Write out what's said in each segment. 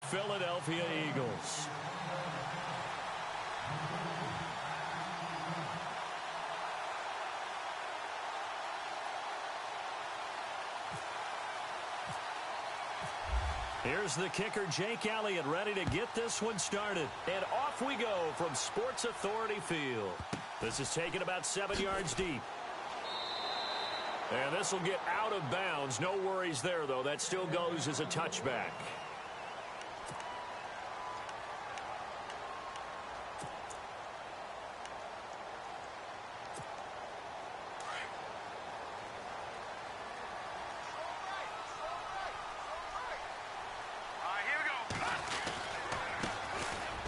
Philadelphia Eagles. Here's the kicker, Jake Elliott, ready to get this one started. And off we go from Sports Authority Field. This is taken about 7 yards deep. And this will get out of bounds. No worries there, though. That still goes as a touchback.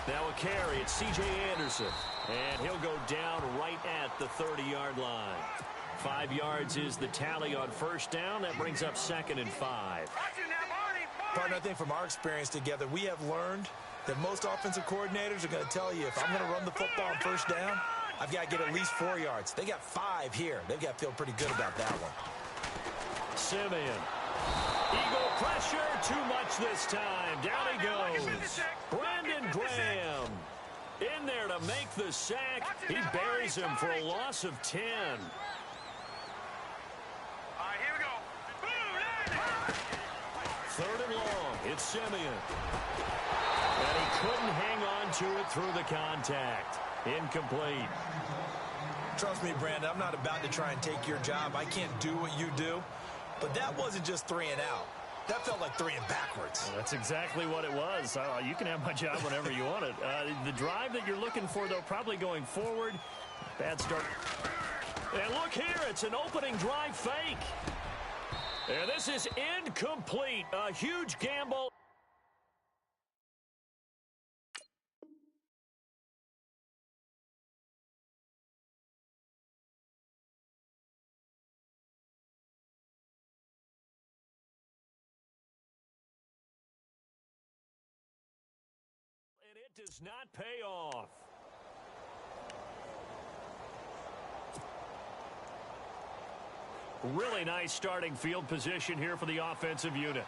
Now a carry, it's C.J. Anderson. And he'll go down right at the 30-yard line. 5 yards is the tally on first down. That brings up 2nd and 5. Partner, I think from our experience together, we have learned that most offensive coordinators are going to tell you, if I'm going to run the football on first down, I've got to get at least 4 yards. They got 5 here. They've got to feel pretty good about that one. Simeon. Eagle pressure, too much this time. Down he goes. Brandon Graham in there to make the sack. He buries him for a loss of 10. Third and long, it's Simeon. And he couldn't hang on to it through the contact. Incomplete. Trust me, Brandon, I'm not about to try and take your job. I can't do what you do. But that wasn't just 3 and out. That felt like 3 and backwards. Well, that's exactly what it was. You can have my job whenever you want it. The drive that you're looking for, though, probably going forward. Bad start. And look here, it's an opening drive fake. And this is incomplete. A huge gamble. And it does not pay off. Really nice starting field position here for the offensive unit.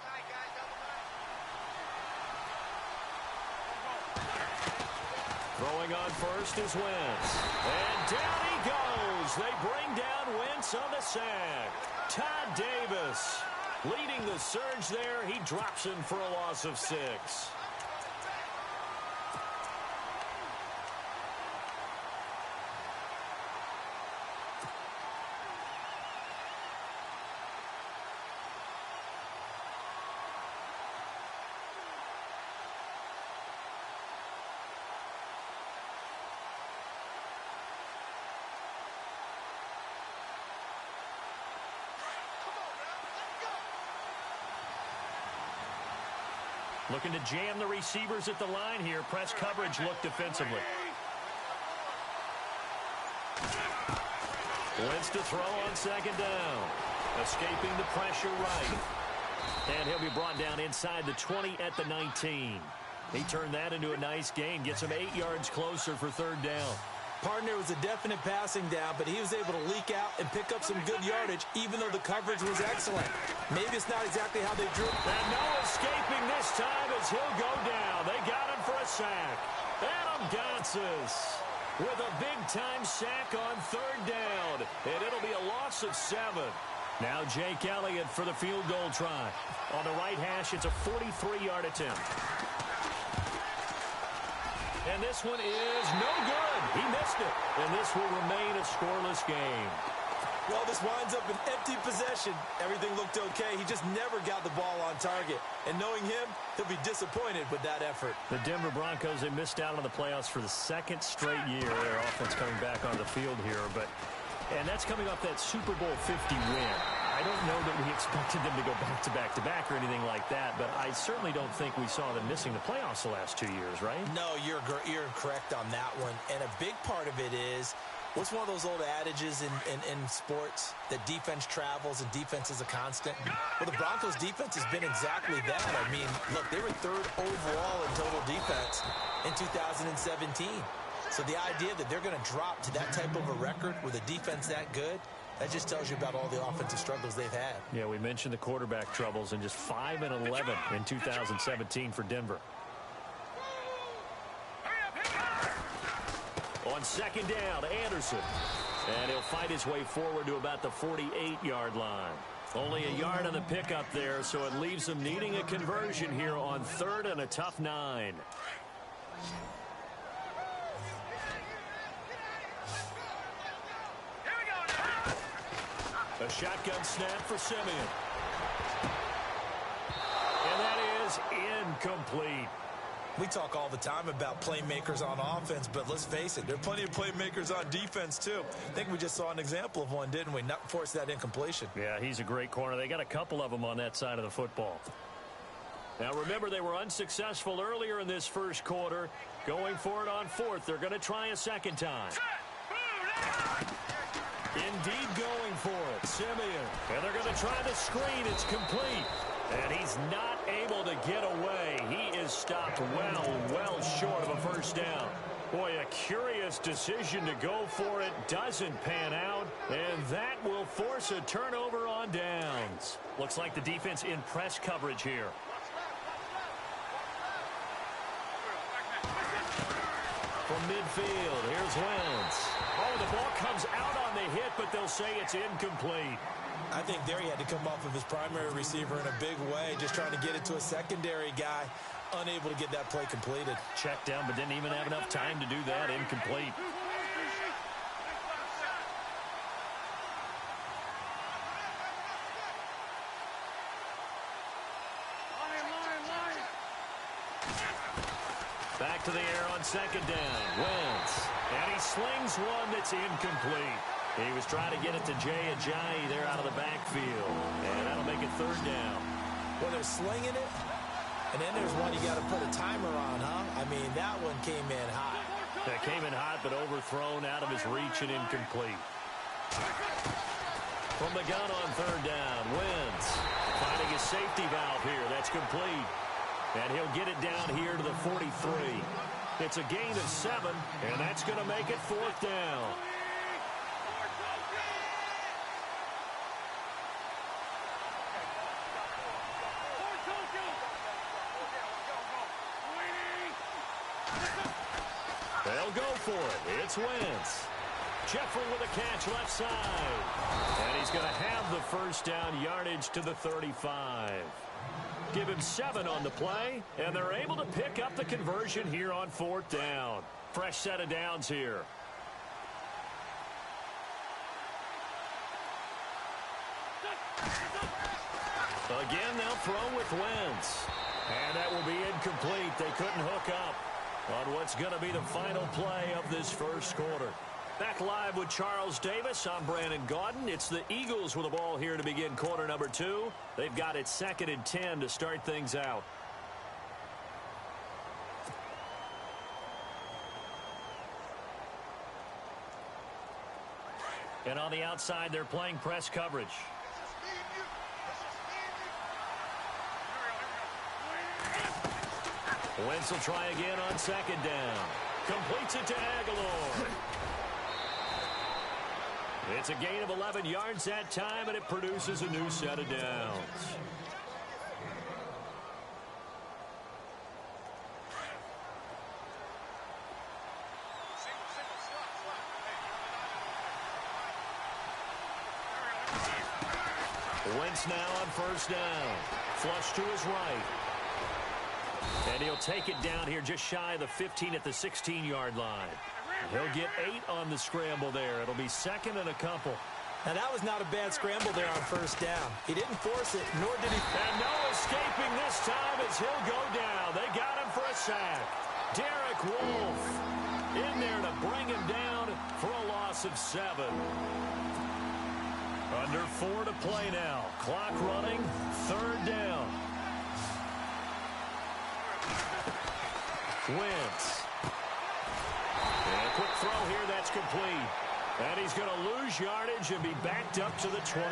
Throwing on first is Wentz. And down he goes. They bring down Wentz on the sack. Todd Davis leading the surge there. He drops him for a loss of 6. Looking to jam the receivers at the line here. Press coverage look defensively. Wentz to throw on second down. Escaping the pressure right. And he'll be brought down inside the 20 at the 19. He turned that into a nice gain. Gets him 8 yards closer for third down. Partner, was a definite passing down, but he was able to leak out and pick up some good yardage, even though the coverage was excellent. Maybe it's not exactly how they drew. And no escaping this time as he'll go down. They got him for a sack. Adam Gotsis with a big-time sack on third down. And it'll be a loss of 7. Now Jake Elliott for the field goal try. On the right hash, it's a 43-yard attempt. And this one is no good. He missed it. And this will remain a scoreless game. Well, this winds up an empty possession. Everything looked okay. He just never got the ball on target. And knowing him, he'll be disappointed with that effort. The Denver Broncos, they missed out on the playoffs for the 2nd straight year. Their offense coming back on the field here. And that's coming off that Super Bowl 50 win. I don't know that we expected them to go back-to-back-to-back or anything like that, but I certainly don't think we saw them missing the playoffs the last 2 years, right? No, you're correct on that one. And a big part of it is, what's one of those old adages in sports, that defense travels and defense is a constant? Well, the Broncos' defense has been exactly that. I mean, look, they were 3rd overall in total defense in 2017. So the idea that they're going to drop to that type of a record with a defense that good, that just tells you about all the offensive struggles they've had. Yeah, we mentioned the quarterback troubles, and just 5 and 11 in 2017 for Denver. On second down, Anderson. And he'll fight his way forward to about the 48-yard line. Only a yard on the pickup there, so it leaves them needing a conversion here on third and a tough 9. A shotgun snap for Simeon. And that is incomplete. We talk all the time about playmakers on offense, but let's face it, there are plenty of playmakers on defense, too. I think we just saw an example of one, didn't we? Not force that incompletion. Yeah, he's a great corner. They got a couple of them on that side of the football. Now, remember, they were unsuccessful earlier in this first quarter. Going for it on fourth. They're going to try a second time. Indeed going for it. Simeon. And they're going to try the screen. It's complete. And he's not able to get away. He is stopped well short of a first down. Boy, a curious decision to go for it. Doesn't pan out. And that will force a turnover on downs. Looks like the defense in press coverage here. From midfield, here's Wentz. Oh, the ball comes out on the hit, but they'll say it's incomplete. I think there he had to come off of his primary receiver in a big way, just trying to get it to a secondary guy, unable to get that play completed. Checked down, but didn't even have enough time to do that. Incomplete. Back to the air on second down. Wentz. And he slings one that's incomplete. He was trying to get it to Jay Ajayi there out of the backfield. And that'll make it third down. Well, they're slinging it. And then there's one you got to put a timer on, huh? I mean, that one came in hot. That came in hot, but overthrown out of his reach and incomplete. From the gun on third down, Wentz finding his safety valve here. That's complete. And he'll get it down here to the 43. It's a gain of 7, and that's going to make it fourth down. They'll go for it. It's Wentz. Jeffrey with a catch left side. And he's going to have the first down, yardage to the 35. Give him 7 on the play, and they're able to pick up the conversion here on fourth down. Fresh set of downs here. Again, they'll throw with Wentz. And that will be incomplete. They couldn't hook up on what's going to be the final play of this first quarter. Back live with Charles Davis. I'm Brandon Gaudin. It's the Eagles with the ball here to begin quarter number 2. They've got it 2nd and 10 to start things out. And on the outside, they're playing press coverage. Wentz will try again on second down. Completes it to Aguilar. It's a gain of 11 yards that time, and it produces a new set of downs. Wentz now on first down. Flush to his right. And he'll take it down here just shy of the 15 at the 16-yard line. He'll get 8 on the scramble there. It'll be 2nd and a couple. Now, that was not a bad scramble there on first down. He didn't force it, nor did he. And no escaping this time as he'll go down. They got him for a sack. Derek Wolfe in there to bring him down for a loss of 7. Under 4 to play now. Clock running. Third down. Wentz. And a quick throw here, that's complete. And he's going to lose yardage and be backed up to the 25.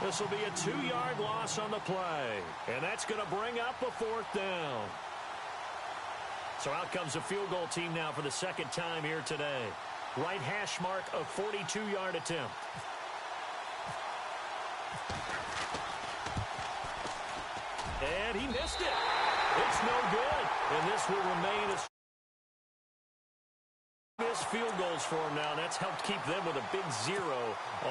This will be a 2-yard loss on the play. And that's going to bring up a fourth down. So out comes the field goal team now for the second time here today. Right hash mark, a 42-yard attempt. And he missed it. It's no good. And this will remain a Missed field goals for them now, and that's helped keep them with a big 0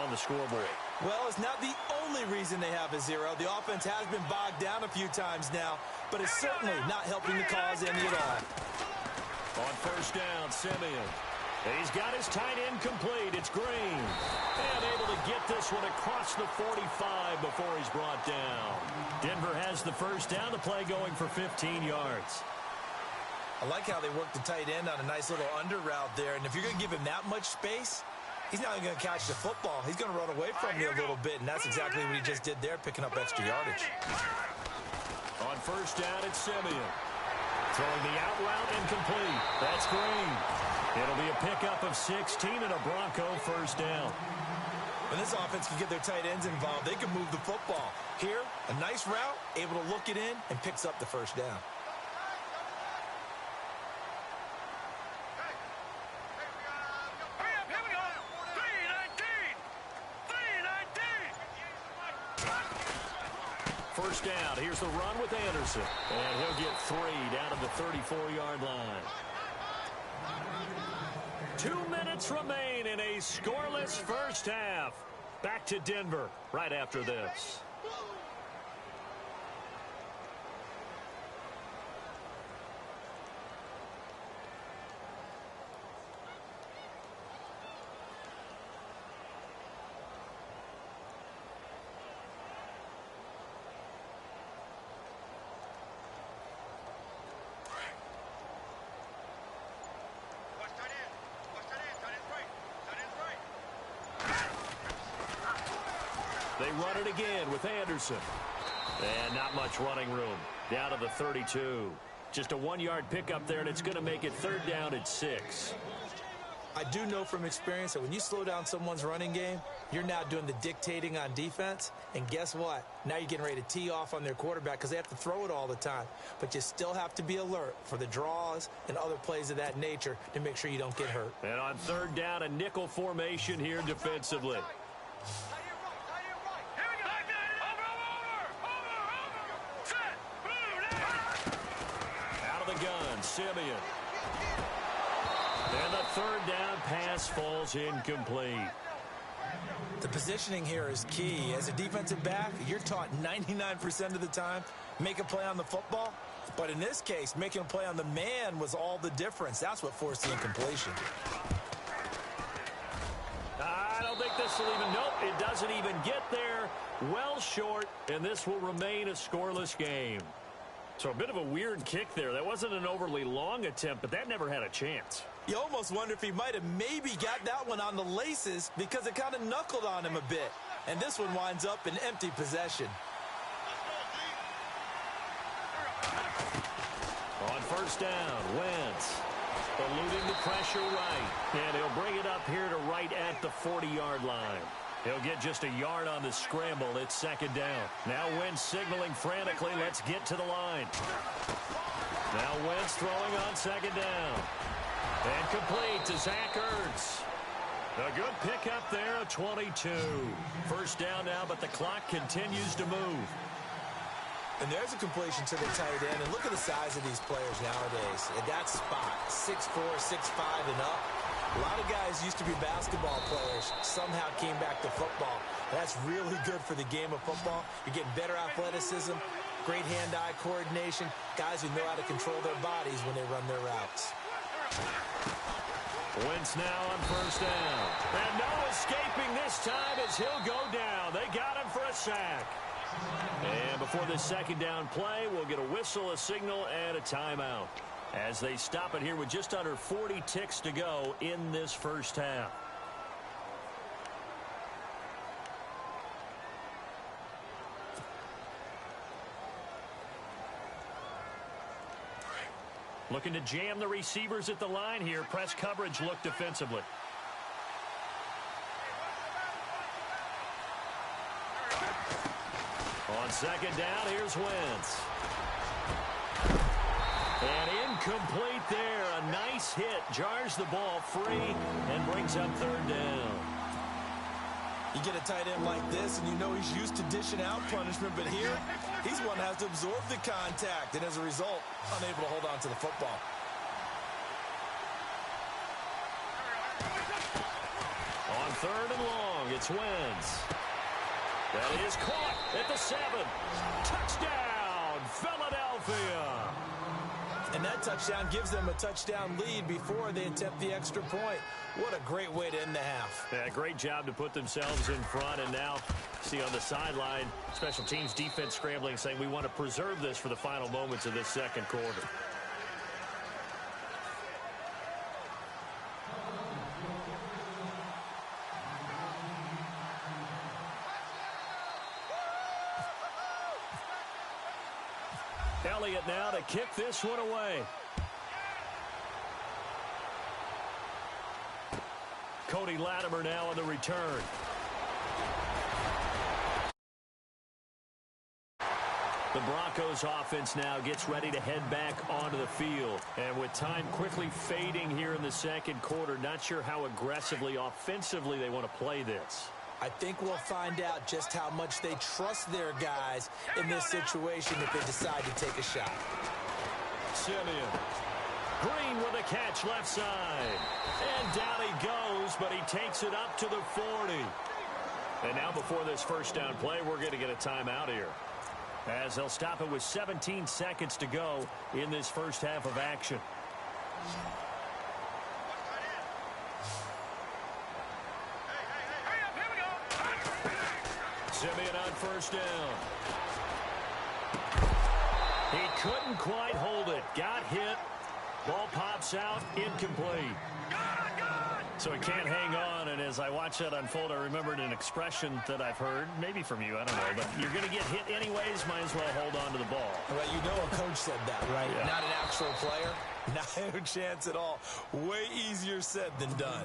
on the scoreboard. Well, it's not the only reason they have a 0. The offense has been bogged down a few times now, but it's certainly not helping the cause any at all. On first down, Simeon. He's got his tight end complete. It's Green. And able to get this one across the 45 before he's brought down. Denver has the first down. The play going for 15 yards. I like how they work the tight end on a nice little under route there. And if you're going to give him that much space, he's not even going to catch the football. He's going to run away from you a little bit, and that's exactly what he just did there, picking up extra yardage. On first down, it's Simeon. Throwing the out route incomplete. That's Green. It'll be a pickup of 16 and a Bronco first down. When this offense can get their tight ends involved, they can move the football. Here, a nice route, able to look it in, and picks up the first down. First down. Here's the run with Anderson. And he'll get 3 down to the 34-yard line. 2 minutes remain in a scoreless first half. Back to Denver right after this. They run it again with Anderson. And not much running room. Down to the 32. Just a 1-yard pickup there, and it's going to make it third down at 6. I do know from experience that when you slow down someone's running game, you're now doing the dictating on defense. And guess what? Now you're getting ready to tee off on their quarterback because they have to throw it all the time. But you still have to be alert for the draws and other plays of that nature to make sure you don't get hurt. And on third down, a nickel formation here defensively. Simeon. And the third down pass falls incomplete. The positioning here is key. As a defensive back, you're taught 99% of the time, make a play on the football. But in this case, making a play on the man was all the difference. That's what forced the incompletion. I don't think this will even, nope, it doesn't even get there. Well short, and this will remain a scoreless game. So a bit of a weird kick there. That wasn't an overly long attempt, but that never had a chance. You almost wonder if he might have maybe got that one on the laces because it kind of knuckled on him a bit. And this one winds up in empty possession. On first down, Wentz eluding the pressure right. And he'll bring it up here to right at the 40-yard line. He'll get just a yard on the scramble. It's second down. Now Wentz signaling frantically, let's get to the line. Now Wentz throwing on second down. And complete to Zach Ertz. A good pickup there, a 22. First down now, but the clock continues to move. And there's a completion to the tight end. And look at the size of these players nowadays. At that spot, 6'4", 6'5", and up. A lot of guys used to be basketball players, somehow came back to football. That's really good for the game of football. You're getting better athleticism, great hand-eye coordination, guys who know how to control their bodies when they run their routes. Wentz now on first down. And no escaping this time as he'll go down. They got him for a sack. And before this second down play, we'll get a whistle, a signal, and a timeout as they stop it here with just under 40 ticks to go in this first half. Looking to jam the receivers at the line here. Press coverage look defensively. On second down, here's Wentz. And incomplete there. A nice hit. Jars the ball free and brings up third down. You get a tight end like this, and you know he's used to dishing out punishment, but here, he's one that has to absorb the contact, and as a result, unable to hold on to the football. On third and long, it's Wentz. That is caught at the 7. Touchdown, Philadelphia. And that touchdown gives them a touchdown lead before they attempt the extra point. What a great way to end the half. Yeah, great job to put themselves in front. And now, see on the sideline, special teams defense scrambling, saying we want to preserve this for the final moments of this second quarter. Elliott now to kick this one away. Cody Latimer now on the return. The Broncos offense now gets ready to head back onto the field. And with time quickly fading here in the second quarter, not sure how aggressively, offensively they want to play this. I think we'll find out just how much they trust their guys in this situation if they decide to take a shot. Simeon. Green with a catch left side. And down he goes, but he takes it up to the 40. And now before this first down play, we're going to get a timeout here, as they'll stop it with 17 seconds to go in this first half of action. Simeon on first down. He couldn't quite hold it. Got hit. Ball pops out. Incomplete. So he can't hang on, and as I watch that unfold, I remembered an expression that I've heard, maybe from you, I don't know, but you're going to get hit anyways, might as well hold on to the ball. Well, you know a coach said that, right? Yeah. Not an actual player. Not a chance at all. Way easier said than done.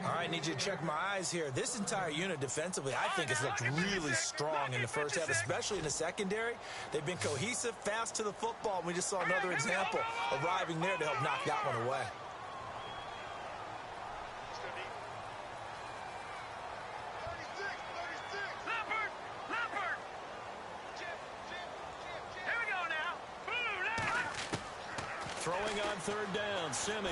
All right, need you to check my eyes here. This entire unit defensively, I think, has looked really strong in the first half, especially in the secondary. They've been cohesive, fast to the football. We just saw another example arriving there to help knock that one away. Throwing on third down, Simeon.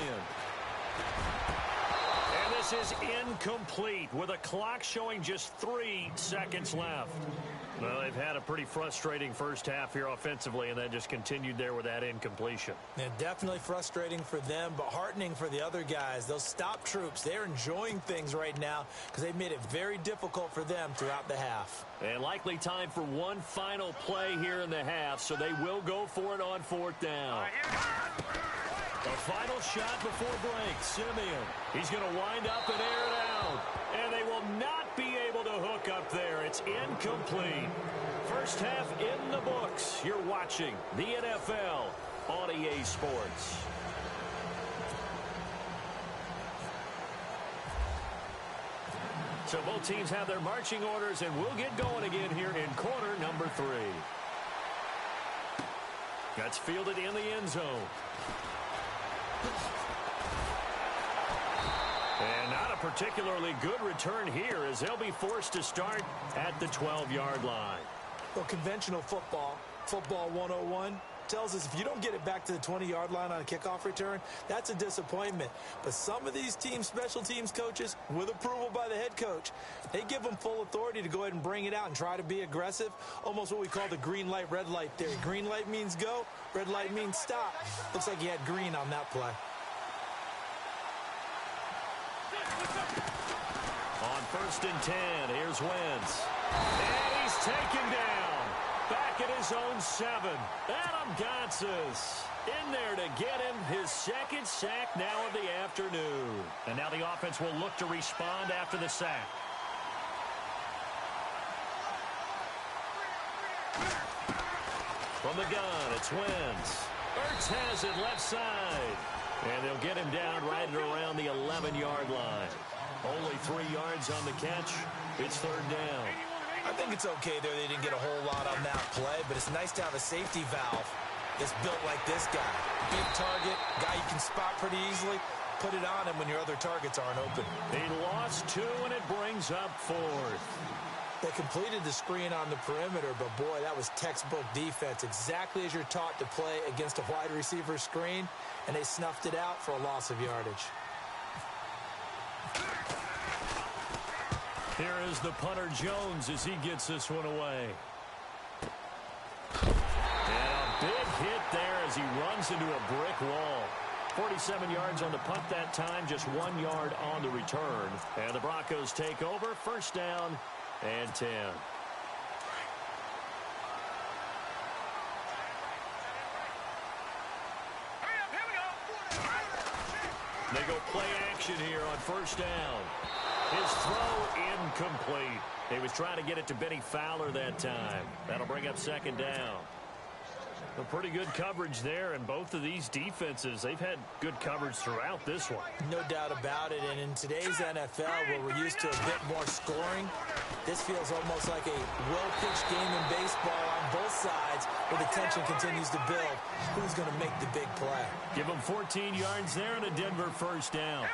And this is incomplete with a clock showing just 3 seconds left. Well, they've had a pretty frustrating first half here offensively, and then just continued there with that incompletion. Yeah, definitely frustrating for them, but heartening for the other guys. Those stop troops, they're enjoying things right now because they've made it very difficult for them throughout the half. And likely time for one final play here in the half, so they will go for it on fourth down. The final shot before break, Simeon. He's going to wind up and air it out. And they will not be able to hook up there. It's incomplete. First half in the books. You're watching the NFL on EA Sports. So both teams have their marching orders, and we'll get going again here in quarter number 3. That's fielded in the end zone. And not a particularly good return here, as they'll be forced to start at the 12-yard line. Well, conventional football 101, tells us if you don't get it back to the 20-yard line on a kickoff return, that's a disappointment. But some of these teams, special teams coaches, with approval by the head coach, they give them full authority to go ahead and bring it out and try to be aggressive, almost what we call the green light, red light theory. Green light means go, red light means stop. Looks like he had green on that play. On first and 10, here's Wentz. And he's taken down. Back at his own 7. Adam Gotsis in there to get him his second sack now of the afternoon. And now the offense will look to respond after the sack. From the gun, it's Wentz. Ertz has it left side. And they'll get him down right around the 11-yard line. Only 3 yards on the catch. It's third down. I think it's okay there. They didn't get a whole lot on that play, but it's nice to have a safety valve that's built like this guy. Big target, guy you can spot pretty easily. Put it on him when your other targets aren't open. He lost 2, and it brings up 4th. They completed the screen on the perimeter, but boy, that was textbook defense. Exactly as you're taught to play against a wide receiver screen, and they snuffed it out for a loss of yardage. Here is the punter Jones as he gets this one away. And a big hit there as he runs into a brick wall. 47 yards on the punt that time, just 1 yard on the return. And the Broncos take over, first down and 10. They go play action here on first down. His throw incomplete. He was trying to get it to Benny Fowler that time. That'll bring up second down. A pretty good coverage there, and both of these defenses, they've had good coverage throughout this one. No doubt about it, and in today's NFL, where we're used to a bit more scoring, this feels almost like a well-pitched game in baseball on both sides, where the tension continues to build. Who's going to make the big play? Give him 14 yards there and a Denver first down.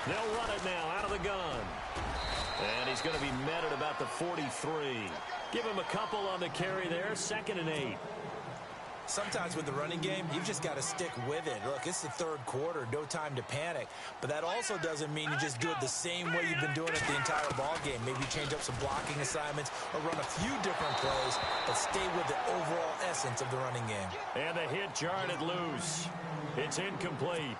They'll run it now out of the gun. And he's going to be met at about the 43. Give him a couple on the carry there, 2nd and 8. Sometimes with the running game, you've just got to stick with it. Look, it's the third quarter, no time to panic. But that also doesn't mean you just do it the same way you've been doing it the entire ball game. Maybe change up some blocking assignments or run a few different plays, but stay with the overall essence of the running game. And the hit jarred it loose. It's incomplete.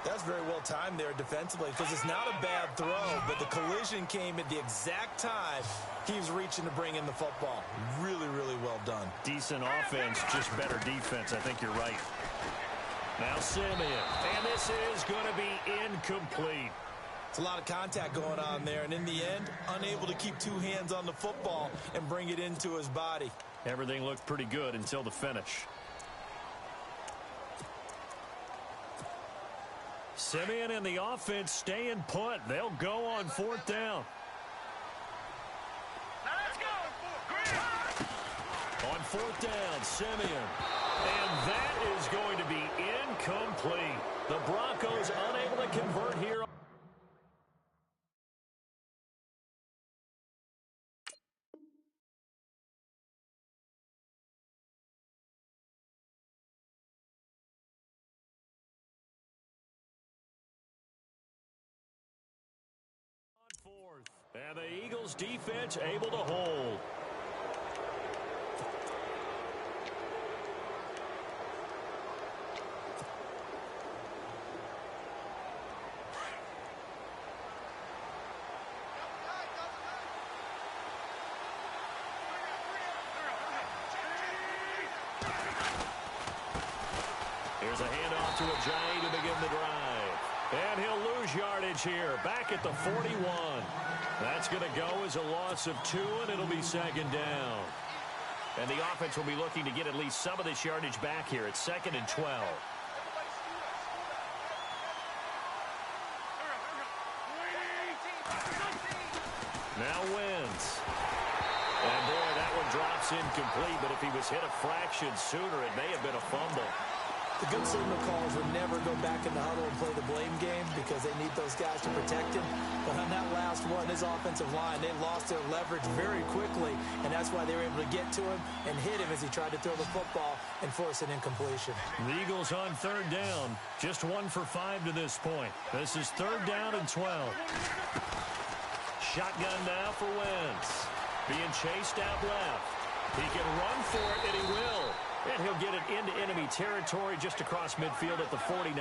That's very well timed there defensively, because it's not a bad throw, but the collision came at the exact time he was reaching to bring in the football. Really, really well done. Decent offense, just better defense. I think you're right. Now Simeon, and this is going to be incomplete. It's a lot of contact going on there, and in the end, unable to keep two hands on the football and bring it into his body. Everything looked pretty good until the finish. Simeon and the offense staying put. They'll go on 4th down. On 4th down, Simeon. And that is going to be incomplete. The Broncos unable to convert here. And the Eagles defense able to hold. Here's a handoff to Ajayi to begin the drive. And he'll lose yardage here, back at the 41. That's going to go as a loss of 2, and it'll be 2nd down. And the offense will be looking to get at least some of this yardage back here at 2nd and 12. Now Wentz. And boy, that one drops incomplete, but if he was hit a fraction sooner, it may have been a fumble. The good signal calls would never go back in the huddle and play the blame game because they need those guys to protect him. But on that last one, his offensive line, they lost their leverage very quickly, and that's why they were able to get to him and hit him as he tried to throw the football and force an incompletion. The Eagles on 3rd down, just 1 for 5 to this point. This is 3rd down and 12. Shotgun now for Wentz. Being chased out left. He can run for it, and he will. And he'll get it into enemy territory just across midfield at the 49.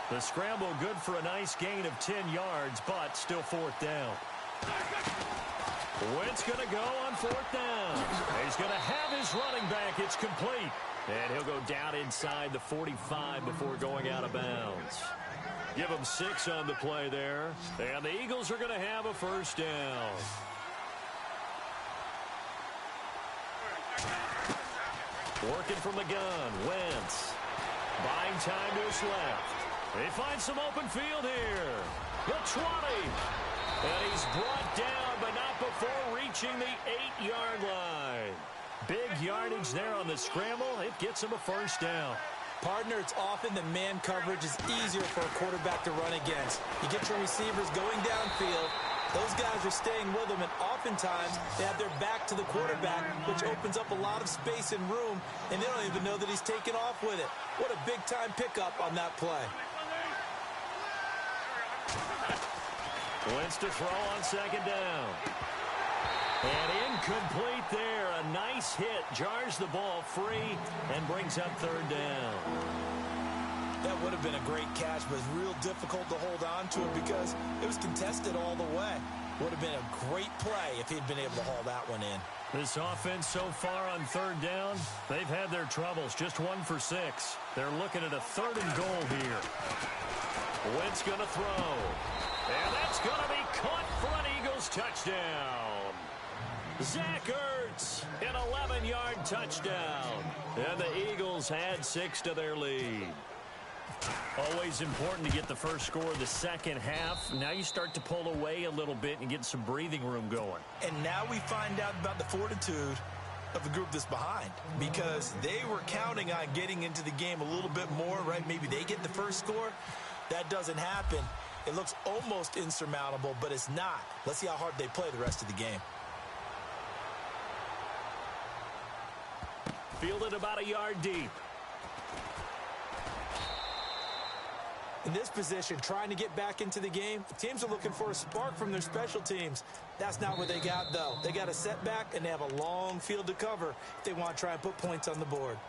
The scramble good for a nice gain of 10 yards, but still 4th down. Wentz going to go on 4th down. He's going to have his running back. It's complete. And he'll go down inside the 45 before going out of bounds. Give him 6 on the play there. And the Eagles are going to have a first down. Working from the gun, Wentz. Buying time to his left. They find some open field here. The 20. And he's brought down, but not before reaching the 8-yard line. Big yardage there on the scramble. It gets him a first down. Partner, it's often that man coverage is easier for a quarterback to run against. You get your receivers going downfield. Those guys are staying with him, and oftentimes they have their back to the quarterback, which opens up a lot of space and room, and they don't even know that he's taken off with it. What a big-time pickup on that play. Wentz to throw on second down. And incomplete there. A nice hit. Jars the ball free and brings up third down. That would have been a great catch, but it's real difficult to hold on to it because it was contested all the way. Would have been a great play if he'd been able to haul that one in. This offense so far on third down, they've had their troubles. Just 1 for 6. They're looking at a 3rd and goal here. Wentz going to throw. And that's going to be caught for an Eagles touchdown. Zach Ertz, an 11-yard touchdown. And the Eagles add 6 to their lead. Always important to get the first score of the second half. Now you start to pull away a little bit and get some breathing room going. And now we find out about the fortitude of the group that's behind, because they were counting on getting into the game a little bit more, right? Maybe they get the first score. That doesn't happen. It looks almost insurmountable, but it's not. Let's see how hard they play the rest of the game. Fielded about a yard deep. In this position, trying to get back into the game, teams are looking for a spark from their special teams. That's not what they got, though. They got a setback, and they have a long field to cover if they want to try and put points on the board.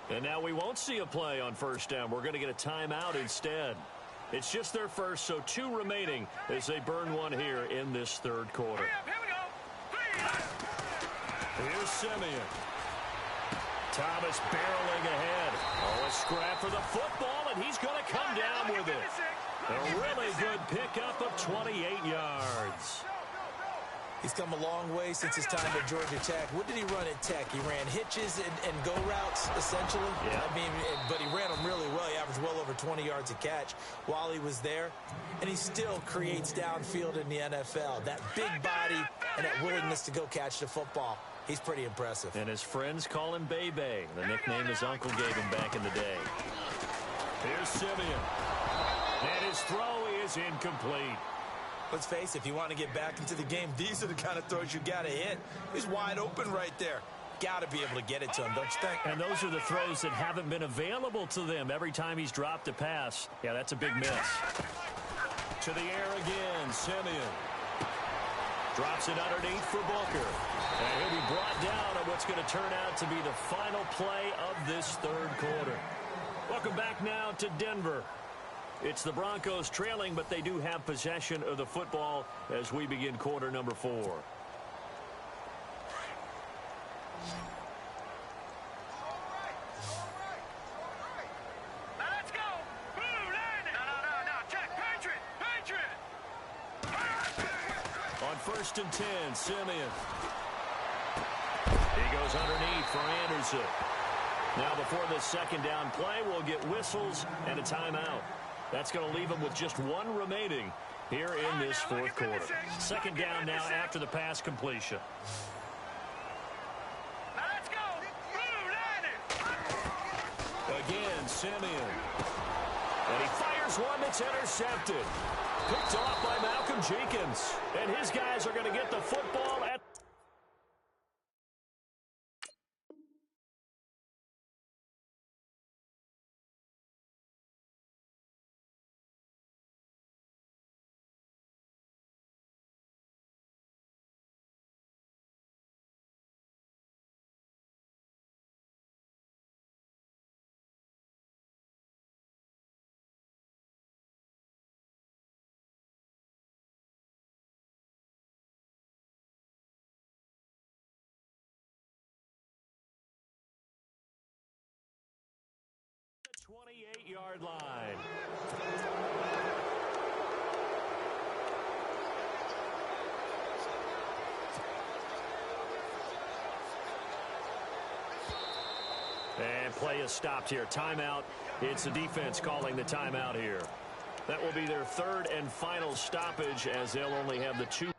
And now we won't see a play on first down. We're going to get a timeout instead. It's just their first, so 2 remaining as they burn one here in this third quarter. Here we go. Here's Simeon. Thomas barreling ahead. Oh, a scrap for the football, and he's going to come down with it. A really good pickup of 28 yards. He's come a long way since his time at Georgia Tech. What did he run at Tech? He ran hitches and go routes, essentially. Yeah. I mean, but he ran them really well. He averaged well over 20 yards a catch while he was there. And he still creates downfield in the NFL. That big body and that willingness to go catch the football. He's pretty impressive. And his friends call him Bebe, the nickname his uncle gave him back in the day. Here's Simeon. And his throw is incomplete. Let's face it, if you want to get back into the game, these are the kind of throws you got to hit. He's wide open right there. Got to be able to get it to him, don't you think? And those are the throws that haven't been available to them every time he's dropped a pass. Yeah, that's a big miss. To the air again, Simeon. Drops it underneath for Booker. And he'll be brought down on what's going to turn out to be the final play of this third quarter. Welcome back now to Denver. It's the Broncos trailing, but they do have possession of the football as we begin quarter number 4. Now let's go. Blue line. No. Check. Patriot. On 1st and 10, Simeon. He goes underneath for Anderson. Now before the second down play, we'll get whistles and a timeout. That's going to leave them with just 1 remaining here in this fourth quarter. Second down now after the pass completion. Now let's go. Blue line. Again, Simeon. And he fires one that's intercepted. Picked off by Malcolm Jenkins. And his guys are going to get the football at the 28-yard line. And play is stopped here. Timeout. It's the defense calling the timeout here. That will be their 3rd and final stoppage as they'll only have the 2.